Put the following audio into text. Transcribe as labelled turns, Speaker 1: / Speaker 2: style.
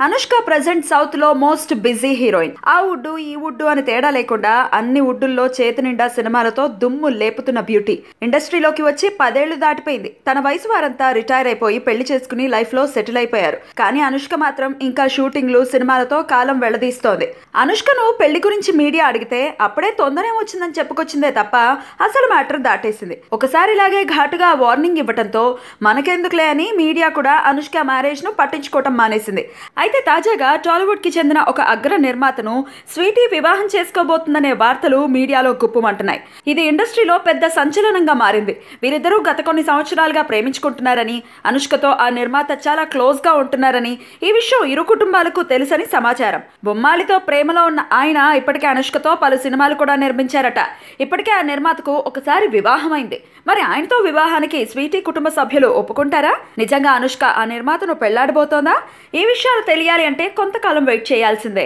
Speaker 1: Anushka present south లో most busy heroine. ఆ wood ఈ వుడ్డు అని తేడా లేకుండా అన్ని వుడ్డుల్లో చేతి నిండా సినిమాలతో దుమ్ము లేపుతున్న బ్యూటీ. ఇండస్ట్రీలోకి వచ్చి 10 ఏళ్లు దాటిపోయింది. తన వయసు వారంతా రిటైర్ అయిపోయి పెళ్లి చేసుకుని లైఫ్ లో సెటిల్ అయిపోయారు. కానీ అనుష్క మాత్రం ఇంకా షూటింగ్లు సినిమాలతో కాలం వెళ్లదీస్తోంది. అనుష్కను పెళ్లి గురించి మీడియా అడిగితే అప్పుడే తొందరేమొచ్చిందని చెప్పుకొచ్చిందే తప్ప అసలు మ్యాటర్ దాటేసింది. ఒకసారి ఇలాగే ఘాటుగా వార్నింగ్ ఇవ్వటంతో మనకెందుకులే అని మీడియా కూడా అనుష్క మ్యారేజ్ ను పట్టించుకోవటం మానేసింది. అయితే తాజాగా టాలీవుడ్ కి చెందిన ఒక అగ్ర నిర్మాతను స్వీటీ వివాహం చేసుకోబోతుందనే వార్తలు మీడియాలో గుప్పుమంటున్నాయి. ఇది ఇండస్ట్రీలో పెద్ద సంచలనంగా మారింది. వీరిద్దరూ గత కొన్ని సంవత్సరాలుగా ప్రేమించుకుంటున్నారని, అనుష్కతో ఆ నిర్మాత చాలా క్లోజ్ గా ఉంటున్నారని, ఈ విషయం ఇరు కుటుంబాలకు తెలుసని సమాచారం. బొమ్మాళితో ప్రేమలో ఉన్న ఆయన ఇప్పటికే అనుష్కతో పలు సినిమాలు కూడా నిర్మించారట. ఇప్పటికే ఆ నిర్మాతకు ఒకసారి వివాహమైంది. మరి ఆయనతో వివాహానికి స్వీటీ కుటుంబ సభ్యులు ఒప్పుకుంటారా? నిజంగా అనుష్క ఆ నిర్మాతను పెళ్లాడబోతోందా? ఈ విషయాలు తెలియాలి అంటే కొంతకాలం వెయిట్ చేయాల్సిందే.